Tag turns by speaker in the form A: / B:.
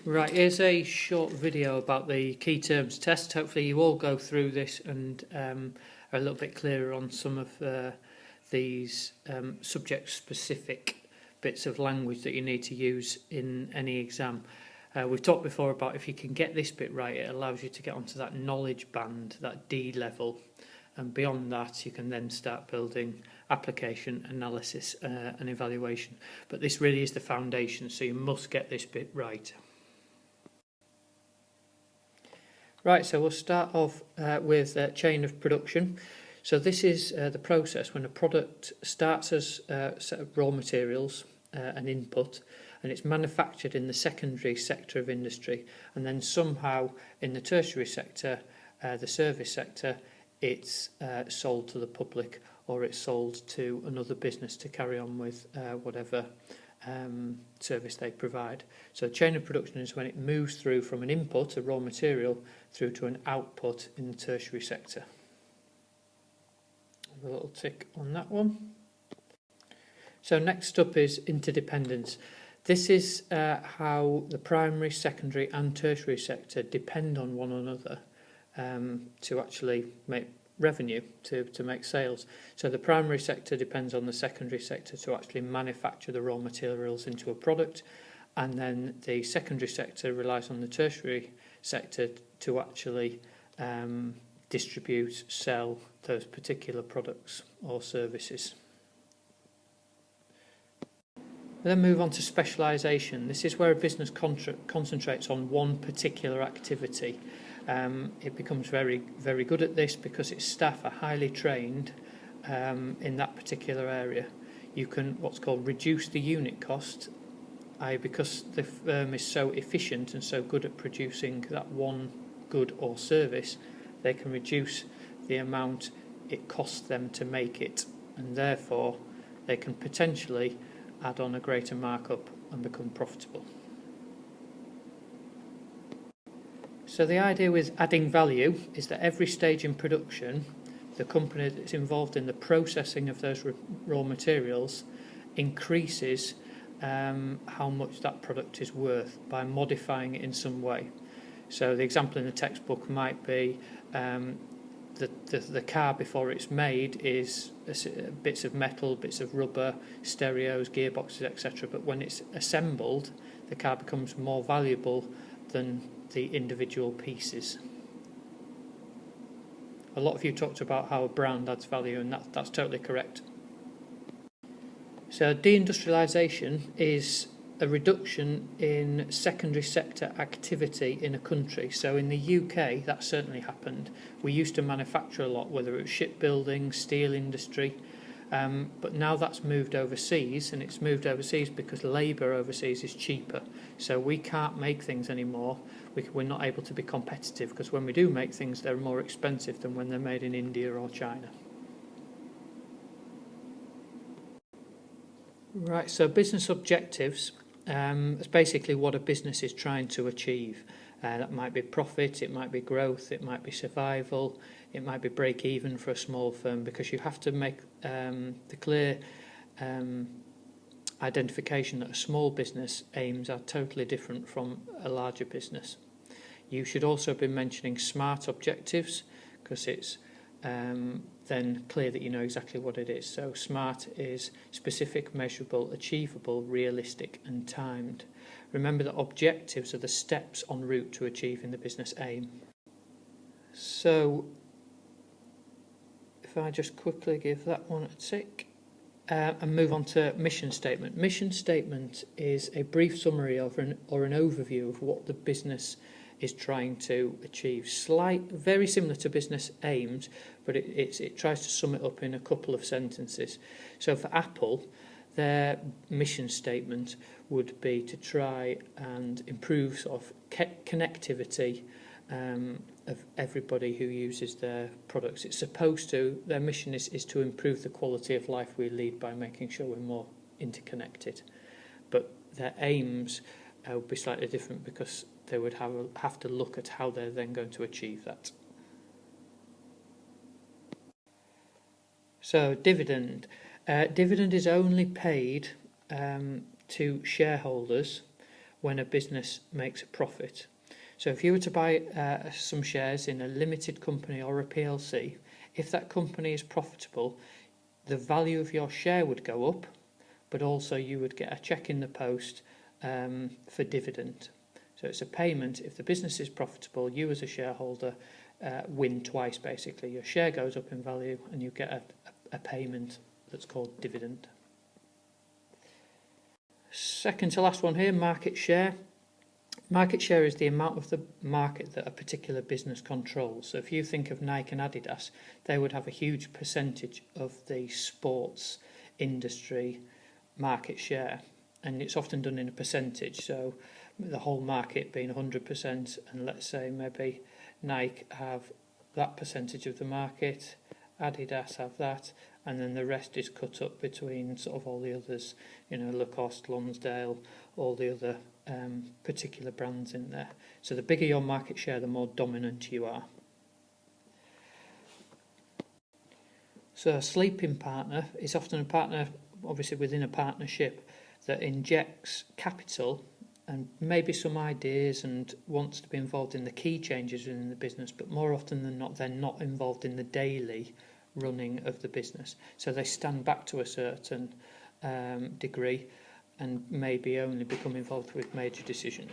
A: Right, here's a short video about the key terms test. Hopefully you all go through this and are a little bit clearer on some of these subject-specific bits of language that you need to use in any exam. We've talked before about if you can get this bit right, it allows you to get onto that knowledge band, that D level, and beyond that you can then start building application, analysis and evaluation. But this really is the foundation, so you must get this bit right. Right, so we'll start off with chain of production. So this is the process when a product starts as a set of raw materials, an input, and it's manufactured in the secondary sector of industry, and then somehow in the tertiary sector, the service sector, it's sold to the public, or it's sold to another business to carry on with whatever service they provide. So chain of production is when it moves through from an input, a raw material, through to an output in the tertiary sector. A little tick on that one. So next up is interdependence. This is how the primary, secondary and tertiary sector depend on one another to actually make revenue, to make sales. So the primary sector depends on the secondary sector to actually manufacture the raw materials into a product, and then the secondary sector relies on the tertiary sector to actually distribute, sell those particular products or services. We then move on to specialisation. This is where a business concentrates on one particular activity. It becomes very, very good at this because its staff are highly trained in that particular area. You can what's called reduce the unit cost, because the firm is so efficient and so good at producing that one good or service, they can reduce the amount it costs them to make it, and therefore they can potentially add on a greater markup and become profitable. So the idea with adding value is that every stage in production, the company that's involved in the processing of those raw materials increases how much that product is worth by modifying it in some way. So the example in the textbook might be the car before it's made is bits of metal, bits of rubber, stereos, gearboxes, etc. But when it's assembled, the car becomes more valuable than the individual pieces. A lot of you talked about how a brand adds value, and that's totally correct. So deindustrialisation is a reduction in secondary sector activity in a country. So in the UK, that certainly happened. We used to manufacture a lot, whether it was shipbuilding, steel industry, but now that's moved overseas, and it's moved overseas because labour overseas is cheaper. So we can't make things anymore. We're not able to be competitive because when we do make things, they're more expensive than when they're made in India or China. Right, so business objectives is basically what a business is trying to achieve. That might be profit, it might be growth, it might be survival, it might be break even for a small firm, because you have to make the clear identification that a small business aims are totally different from a larger business. You should also be mentioning SMART objectives, because it's then clear that you know exactly what it is. So SMART is specific, measurable, achievable, realistic and timed. Remember that objectives are the steps en route to achieving the business aim. So if I just quickly give that one a tick and move on to mission statement. Mission statement is a brief summary of or an overview of what the business is trying to achieve. Very similar to business aims, but it tries to sum it up in a couple of sentences. So for Apple, their mission statement would be to try and improve sort of connectivity of everybody who uses their products. It's supposed to, their mission is to improve the quality of life we lead by making sure we're more interconnected. But their aims would be slightly different because they would have to look at how they're then going to achieve that. So dividend. Dividend is only paid to shareholders when a business makes a profit. So if you were to buy some shares in a limited company or a PLC, if that company is profitable, the value of your share would go up, but also you would get a cheque in the post for dividend. So it's a payment. If the business is profitable, you as a shareholder win twice, basically. Your share goes up in value and you get a payment that's called dividend. Second to last one here, market share. Market share is the amount of the market that a particular business controls. So if you think of Nike and Adidas, they would have a huge percentage of the sports industry market share, and it's often done in a percentage. So the whole market being 100%, and let's say maybe Nike have that percentage of the market, Adidas have that, and then the rest is cut up between sort of all the others, Lacoste, Lonsdale, all the other particular brands in there. So the bigger your market share, the more dominant you are. So a sleeping partner is often a partner, obviously within a partnership, that injects capital and maybe some ideas and wants to be involved in the key changes within the business, but more often than not, they're not involved in the daily running of the business. So they stand back to a certain degree and maybe only become involved with major decisions.